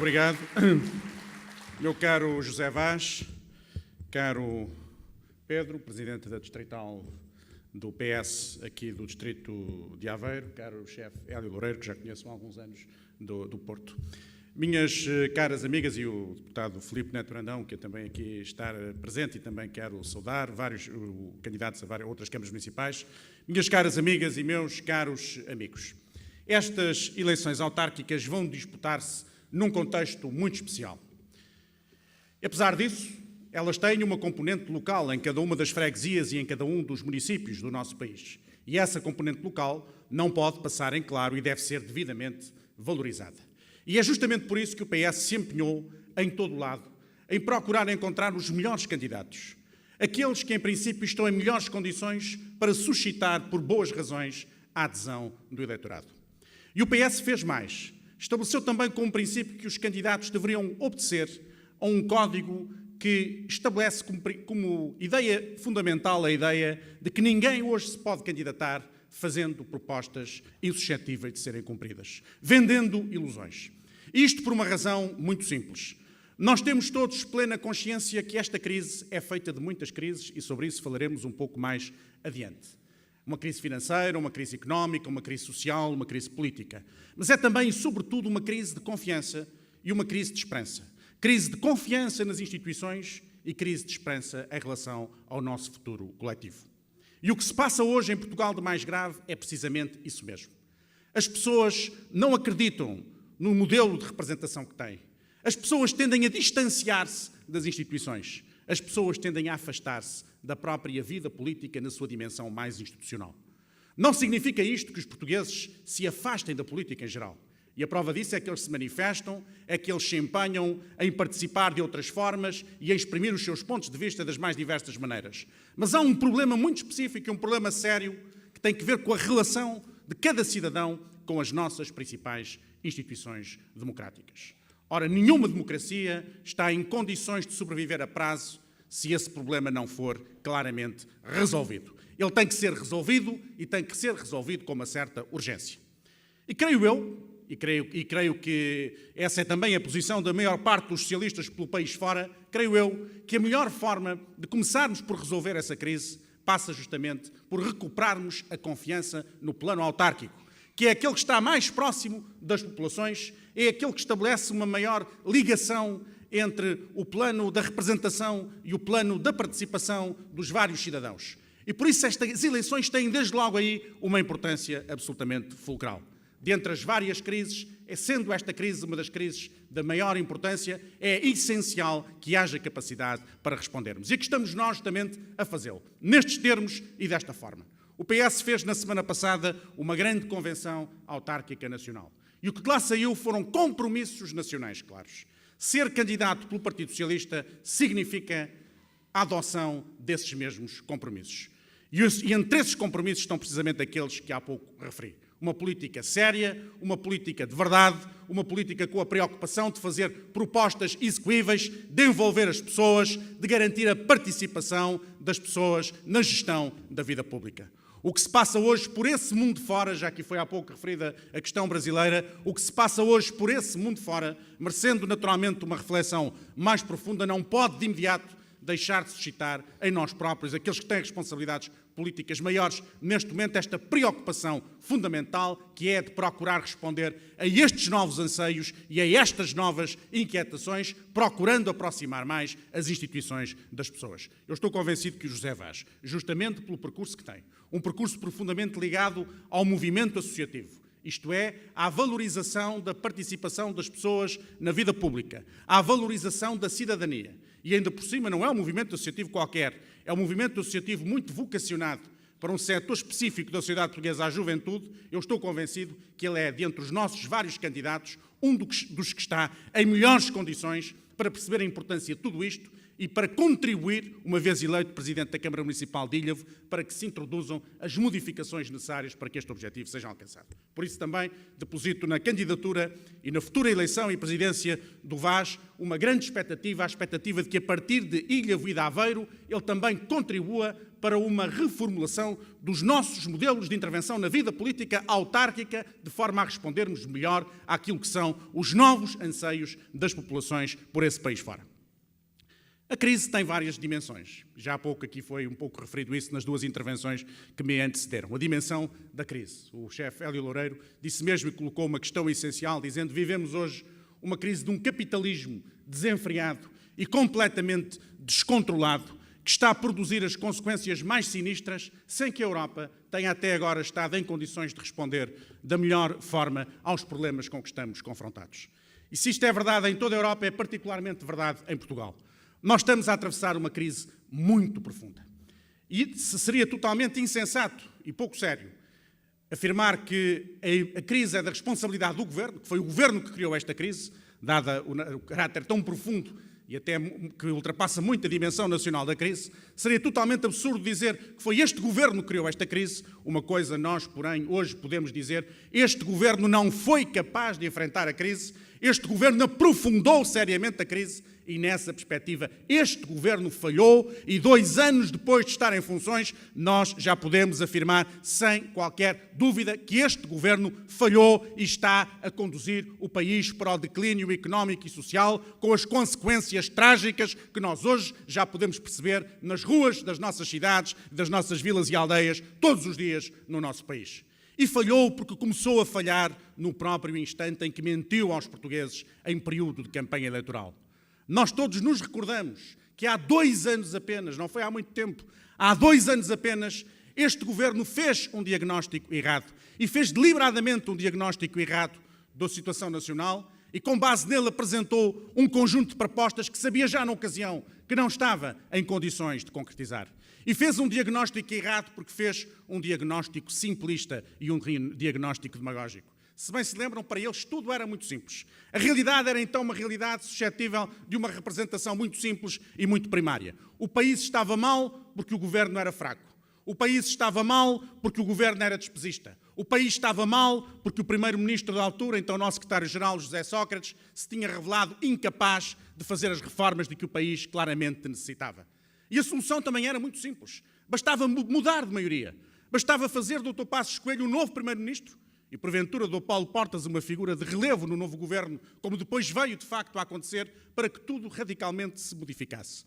obrigado. Meu caro José Vaz, caro Pedro, Presidente da Distrital do PS aqui do Distrito de Aveiro, caro chefe Hélio Loureiro, que já conheço há alguns anos do Porto. Minhas caras amigas e o deputado Filipe Neto Brandão, que também aqui está presente e também quero saudar, vários candidatos a várias outras câmaras municipais. Minhas caras amigas e meus caros amigos. Estas eleições autárquicas vão disputar-se num contexto muito especial. Apesar disso, elas têm uma componente local em cada uma das freguesias e em cada um dos municípios do nosso país. E essa componente local não pode passar em claro e deve ser devidamente valorizada. E é justamente por isso que o PS se empenhou em todo o lado, em procurar encontrar os melhores candidatos. Aqueles que, em princípio, estão em melhores condições para suscitar, por boas razões, a adesão do eleitorado. E o PS fez mais. Estabeleceu também como princípio que os candidatos deveriam obedecer a um código que estabelece como ideia fundamental a ideia de que ninguém hoje se pode candidatar fazendo propostas insuscetíveis de serem cumpridas, vendendo ilusões. Isto por uma razão muito simples. Nós temos todos plena consciência que esta crise é feita de muitas crises e sobre isso falaremos um pouco mais adiante. Uma crise financeira, uma crise económica, uma crise social, uma crise política. Mas é também e sobretudo uma crise de confiança e uma crise de esperança. Crise de confiança nas instituições e crise de esperança em relação ao nosso futuro coletivo. E o que se passa hoje em Portugal de mais grave é precisamente isso mesmo. As pessoas não acreditam no modelo de representação que têm. As pessoas tendem a distanciar-se das instituições. As pessoas tendem a afastar-se da própria vida política na sua dimensão mais institucional. Não significa isto que os portugueses se afastem da política em geral. E a prova disso é que eles se manifestam, é que eles se empenham em participar de outras formas e a exprimir os seus pontos de vista das mais diversas maneiras. Mas há um problema muito específico, um problema sério, que tem que ver com a relação de cada cidadão com as nossas principais instituições democráticas. Ora, nenhuma democracia está em condições de sobreviver a prazo se esse problema não for claramente resolvido. Ele tem que ser resolvido e tem que ser resolvido com uma certa urgência. E creio eu, e creio que essa é também a posição da maior parte dos socialistas pelo país fora, creio eu que a melhor forma de começarmos por resolver essa crise passa justamente por recuperarmos a confiança no plano autárquico, que é aquele que está mais próximo das populações, é aquele que estabelece uma maior ligação entre o plano da representação e o plano da participação dos vários cidadãos. E por isso estas eleições têm desde logo aí uma importância absolutamente fulcral. Dentre as várias crises, sendo esta crise uma das crises da maior importância, é essencial que haja capacidade para respondermos. E aqui estamos nós justamente a fazê-lo, nestes termos e desta forma. O PS fez na semana passada uma grande convenção autárquica nacional. E o que de lá saiu foram compromissos nacionais claros. Ser candidato pelo Partido Socialista significa a adoção desses mesmos compromissos. E entre esses compromissos estão precisamente aqueles que há pouco referi. Uma política séria, uma política de verdade, uma política com a preocupação de fazer propostas execuíveis, de envolver as pessoas, de garantir a participação das pessoas na gestão da vida pública. O que se passa hoje por esse mundo fora, já que foi há pouco referida a questão brasileira, o que se passa hoje por esse mundo fora, merecendo naturalmente uma reflexão mais profunda, não pode de imediato deixar de suscitar em nós próprios, aqueles que têm responsabilidades políticas maiores, neste momento, esta preocupação fundamental que é de procurar responder a estes novos anseios e a estas novas inquietações, procurando aproximar mais as instituições das pessoas. Eu estou convencido que o José Vaz, justamente pelo percurso que tem, um percurso profundamente ligado ao movimento associativo, isto é, à valorização da participação das pessoas na vida pública, à valorização da cidadania. E ainda por cima não é um movimento associativo qualquer, é um movimento associativo muito vocacionado para um setor específico da sociedade portuguesa, a juventude. Eu estou convencido que ele é, dentre os nossos vários candidatos, um dos que está em melhores condições para perceber a importância de tudo isto e para contribuir, uma vez eleito Presidente da Câmara Municipal de Ilhavo, para que se introduzam as modificações necessárias para que este objetivo seja alcançado. Por isso também deposito na candidatura e na futura eleição e presidência do Vaz uma grande expectativa, a expectativa de que a partir de Ilhavo e de Aveiro ele também contribua para uma reformulação dos nossos modelos de intervenção na vida política autárquica, de forma a respondermos melhor àquilo que são os novos anseios das populações por esse país fora. A crise tem várias dimensões. Já há pouco aqui foi um pouco referido isso nas duas intervenções que me antecederam. A dimensão da crise. O chefe Hélio Loureiro disse mesmo e colocou uma questão essencial, dizendo: vivemos hoje uma crise de um capitalismo desenfreado e completamente descontrolado, que está a produzir as consequências mais sinistras, sem que a Europa tenha até agora estado em condições de responder da melhor forma aos problemas com que estamos confrontados. E se isto é verdade em toda a Europa, é particularmente verdade em Portugal. Nós estamos a atravessar uma crise muito profunda. E seria totalmente insensato e pouco sério afirmar que a crise é da responsabilidade do Governo, que foi o Governo que criou esta crise, dada o caráter tão profundo e até que ultrapassa muito a dimensão nacional da crise. Seria totalmente absurdo dizer que foi este Governo que criou esta crise. Uma coisa nós, porém, hoje podemos dizer: este Governo não foi capaz de enfrentar a crise, este Governo aprofundou seriamente a crise e, nessa perspectiva, este Governo falhou e 2 anos depois de estar em funções, nós já podemos afirmar, sem qualquer dúvida, que este Governo falhou e está a conduzir o país para o declínio económico e social, com as consequências trágicas que nós hoje já podemos perceber nas ruas das nossas cidades, das nossas vilas e aldeias, todos os dias no nosso país. E falhou porque começou a falhar no próprio instante em que mentiu aos portugueses em período de campanha eleitoral. Nós todos nos recordamos que há 2 anos apenas, não foi há muito tempo, há 2 anos apenas, este Governo fez um diagnóstico errado e fez deliberadamente um diagnóstico errado da situação nacional e, com base nele, apresentou um conjunto de propostas que sabia já na ocasião que não estava em condições de concretizar. E fez um diagnóstico errado porque fez um diagnóstico simplista e um diagnóstico demagógico. Se bem se lembram, para eles tudo era muito simples. A realidade era então uma realidade suscetível de uma representação muito simples e muito primária. O país estava mal porque o governo era fraco. O país estava mal porque o governo era despesista. O país estava mal porque o primeiro-ministro da altura, então o nosso secretário-geral José Sócrates, se tinha revelado incapaz de fazer as reformas de que o país claramente necessitava. E a solução também era muito simples. Bastava mudar de maioria. Bastava fazer do Dr. Passos Coelho um novo primeiro-ministro e, porventura, do Paulo Portas uma figura de relevo no novo governo, como depois veio, de facto, a acontecer, para que tudo radicalmente se modificasse.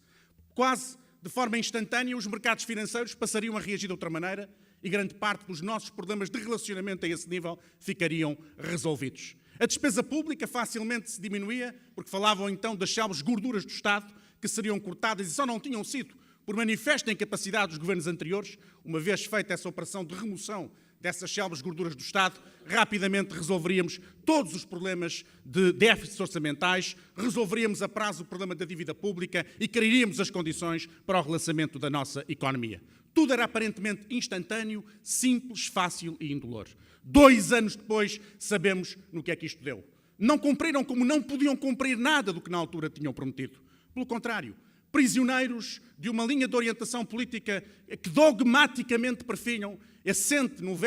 Quase de forma instantânea, os mercados financeiros passariam a reagir de outra maneira e grande parte dos nossos problemas de relacionamento a esse nível ficariam resolvidos. A despesa pública facilmente se diminuía, porque falavam então das célebres gorduras do Estado que seriam cortadas e só não tinham sido por manifesta incapacidade dos governos anteriores. Uma vez feita essa operação de remoção dessas célebres gorduras do Estado, rapidamente resolveríamos todos os problemas de déficits orçamentais, resolveríamos a prazo o problema da dívida pública e criaríamos as condições para o relançamento da nossa economia. Tudo era aparentemente instantâneo, simples, fácil e indolor. 2 anos depois, sabemos no que é que isto deu. Não cumpriram como não podiam cumprir nada do que na altura tinham prometido. Pelo contrário, prisioneiros de uma linha de orientação política que dogmaticamente perfilham, assente no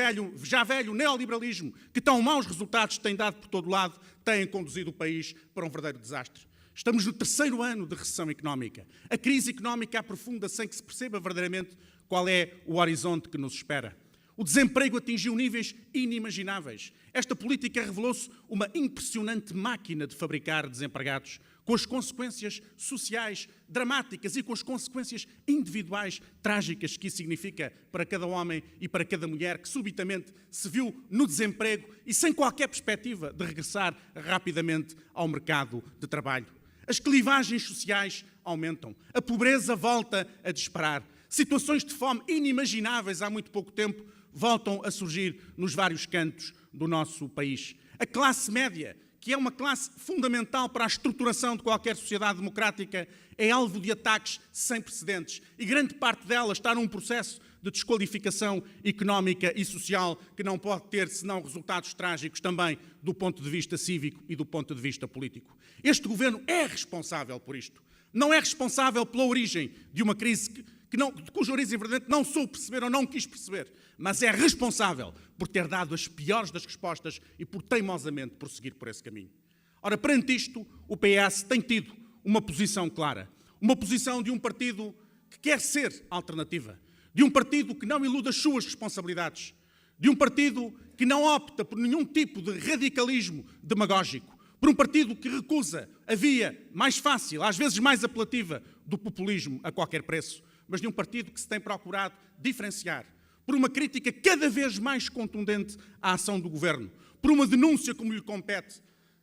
já velho neoliberalismo, que tão maus resultados tem dado por todo lado, têm conduzido o país para um verdadeiro desastre. Estamos no 3º ano de recessão económica. A crise económica aprofunda sem que se perceba verdadeiramente qual é o horizonte que nos espera. O desemprego atingiu níveis inimagináveis. Esta política revelou-se uma impressionante máquina de fabricar desempregados, com as consequências sociais dramáticas e com as consequências individuais trágicas que isso significa para cada homem e para cada mulher que subitamente se viu no desemprego e sem qualquer perspectiva de regressar rapidamente ao mercado de trabalho. As clivagens sociais aumentam, a pobreza volta a disparar, situações de fome inimagináveis há muito pouco tempo voltam a surgir nos vários cantos do nosso país. A classe média, que é uma classe fundamental para a estruturação de qualquer sociedade democrática, é alvo de ataques sem precedentes e grande parte dela está num processo de desqualificação económica e social que não pode ter senão resultados trágicos também do ponto de vista cívico e do ponto de vista político. Este governo é responsável por isto. Não é responsável pela origem de uma crise cuja origem verdadeiramente não soube perceber ou não quis perceber, mas é responsável por ter dado as piores das respostas e por teimosamente prosseguir por esse caminho. Ora, perante isto, o PS tem tido uma posição clara, uma posição de um partido que quer ser alternativa, de um partido que não ilude as suas responsabilidades, de um partido que não opta por nenhum tipo de radicalismo demagógico, por um partido que recusa a via mais fácil, às vezes mais apelativa, do populismo a qualquer preço, mas de um partido que se tem procurado diferenciar por uma crítica cada vez mais contundente à ação do governo, por uma denúncia, como lhe compete,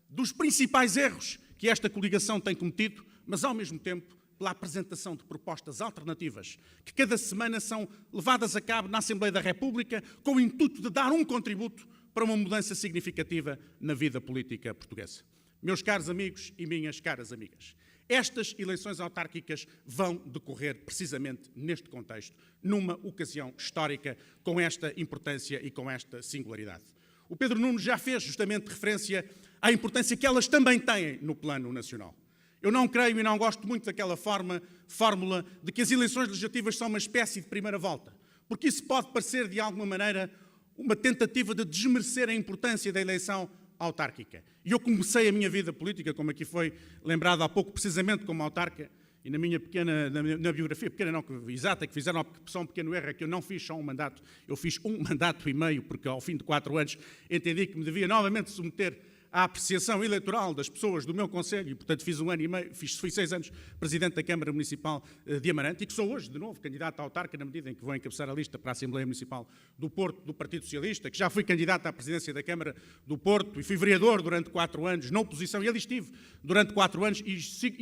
dos principais erros que esta coligação tem cometido, mas ao mesmo tempo pela apresentação de propostas alternativas que cada semana são levadas a cabo na Assembleia da República com o intuito de dar um contributo para uma mudança significativa na vida política portuguesa. Meus caros amigos e minhas caras amigas, estas eleições autárquicas vão decorrer precisamente neste contexto, numa ocasião histórica com esta importância e com esta singularidade. O Pedro Nuno já fez justamente referência à importância que elas também têm no plano nacional. Eu não creio e não gosto muito daquela fórmula de que as eleições legislativas são uma espécie de primeira volta, porque isso pode parecer, de alguma maneira, uma tentativa de desmerecer a importância da eleição autárquica. E eu comecei a minha vida política, como aqui foi lembrado há pouco, precisamente como autarca, e na minha pequena, na biografia pequena, não exata, que fizeram só um pequeno erro, é que eu não fiz só um mandato, eu fiz um mandato e meio, porque ao fim de 4 anos entendi que me devia novamente submeter à apreciação eleitoral das pessoas do meu concelho, e portanto fiz 1 ano e meio, fui 6 anos Presidente da Câmara Municipal de Amarante, e que sou hoje, de novo, candidato a autarca, na medida em que vou encabeçar a lista para a Assembleia Municipal do Porto, do Partido Socialista, que já fui candidato à Presidência da Câmara do Porto, e fui vereador durante 4 anos, na oposição, e ali estive durante 4 anos, e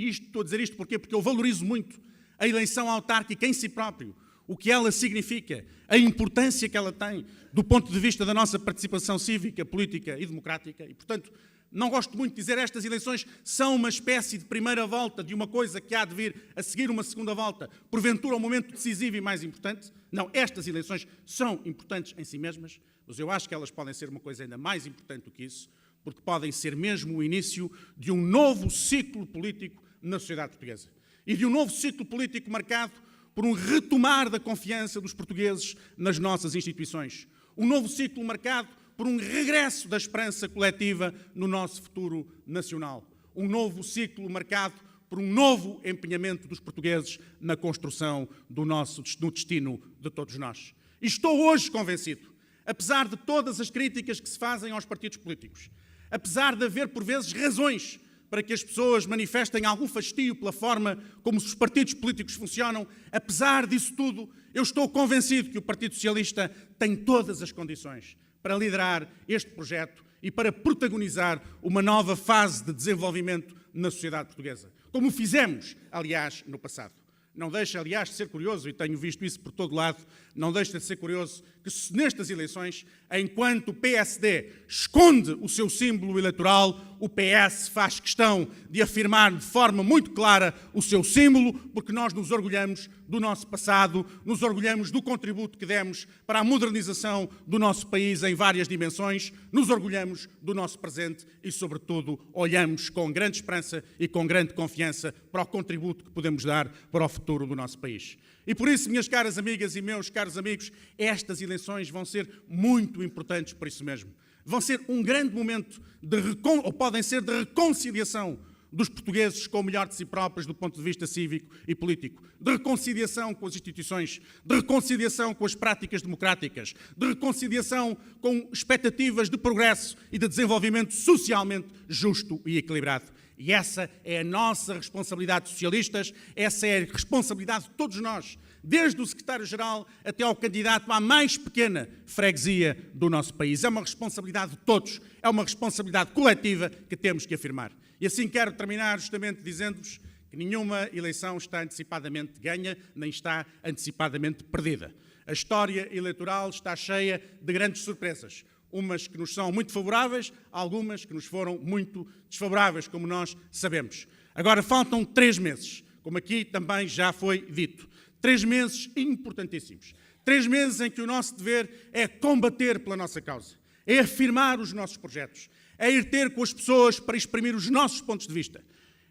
estou a dizer isto porquê? Porque eu valorizo muito a eleição autárquica em si próprio, o que ela significa, a importância que ela tem do ponto de vista da nossa participação cívica, política e democrática. E, portanto, não gosto muito de dizer que estas eleições são uma espécie de primeira volta de uma coisa que há de vir a seguir uma segunda volta, porventura um momento decisivo e mais importante. Não, estas eleições são importantes em si mesmas, mas eu acho que elas podem ser uma coisa ainda mais importante do que isso, porque podem ser mesmo o início de um novo ciclo político na sociedade portuguesa. E de um novo ciclo político marcado por um retomar da confiança dos portugueses nas nossas instituições. Um novo ciclo marcado por um regresso da esperança coletiva no nosso futuro nacional. Um novo ciclo marcado por um novo empenhamento dos portugueses na construção do destino de todos nós. E estou hoje convencido, apesar de todas as críticas que se fazem aos partidos políticos, apesar de haver por vezes razões para que as pessoas manifestem algum fastio pela forma como os partidos políticos funcionam, apesar disso tudo, eu estou convencido que o Partido Socialista tem todas as condições para liderar este projeto e para protagonizar uma nova fase de desenvolvimento na sociedade portuguesa, como fizemos, aliás, no passado. Não deixa, aliás, de ser curioso, e tenho visto isso por todo lado, não deixa de ser curioso que nestas eleições, enquanto o PSD esconde o seu símbolo eleitoral, o PS faz questão de afirmar de forma muito clara o seu símbolo, porque nós nos orgulhamos do nosso passado, nos orgulhamos do contributo que demos para a modernização do nosso país em várias dimensões, nos orgulhamos do nosso presente e, sobretudo, olhamos com grande esperança e com grande confiança para o contributo que podemos dar para o futuro do nosso país. E por isso, minhas caras amigas e meus caros amigos, estas eleições vão ser muito importantes por isso mesmo. Vão ser um grande momento, ou podem ser, de reconciliação dos portugueses com o melhor de si próprios do ponto de vista cívico e político, de reconciliação com as instituições, de reconciliação com as práticas democráticas, de reconciliação com expectativas de progresso e de desenvolvimento socialmente justo e equilibrado. E essa é a nossa responsabilidade, socialistas, essa é a responsabilidade de todos nós, desde o secretário-geral até ao candidato à mais pequena freguesia do nosso país. É uma responsabilidade de todos, é uma responsabilidade coletiva que temos que afirmar. E assim quero terminar justamente dizendo-vos que nenhuma eleição está antecipadamente ganha, nem está antecipadamente perdida. A história eleitoral está cheia de grandes surpresas. Umas que nos são muito favoráveis, algumas que nos foram muito desfavoráveis, como nós sabemos. Agora faltam 3 meses, como aqui também já foi dito. 3 meses importantíssimos. 3 meses em que o nosso dever é combater pela nossa causa, é afirmar os nossos projetos, é ir ter com as pessoas para exprimir os nossos pontos de vista,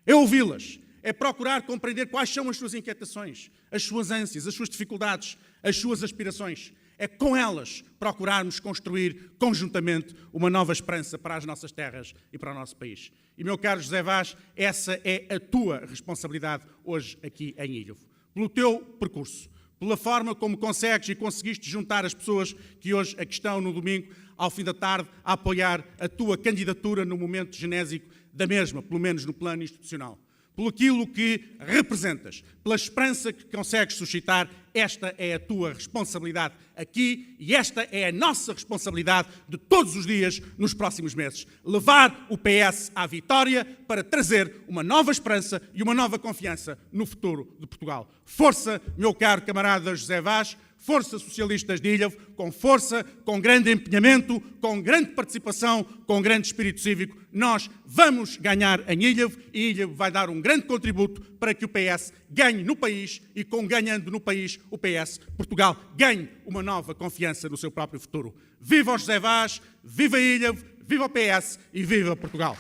é ouvi-las, é procurar compreender quais são as suas inquietações, as suas ânsias, as suas dificuldades, as suas aspirações. É com elas procurarmos construir conjuntamente uma nova esperança para as nossas terras e para o nosso país. E, meu caro José Vaz, essa é a tua responsabilidade hoje aqui em Ilhavo. Pelo teu percurso, pela forma como consegues e conseguiste juntar as pessoas que hoje aqui estão no domingo, ao fim da tarde, a apoiar a tua candidatura no momento genésico da mesma, pelo menos no plano institucional. Pelo aquilo que representas, pela esperança que consegues suscitar, esta é a tua responsabilidade aqui e esta é a nossa responsabilidade de todos os dias nos próximos meses. Levar o PS à vitória para trazer uma nova esperança e uma nova confiança no futuro de Portugal. Força, meu caro camarada José Vaz, força socialistas de Ilhavo, com força, com grande empenhamento, com grande participação, com grande espírito cívico, nós vamos ganhar em Ilhavo e Ilhavo vai dar um grande contributo para que o PS ganhe no país e, com ganhando no país, o PS, Portugal, ganhe uma nova confiança no seu próprio futuro. Viva o José Vaz, viva Ilhavo, viva o PS e viva Portugal!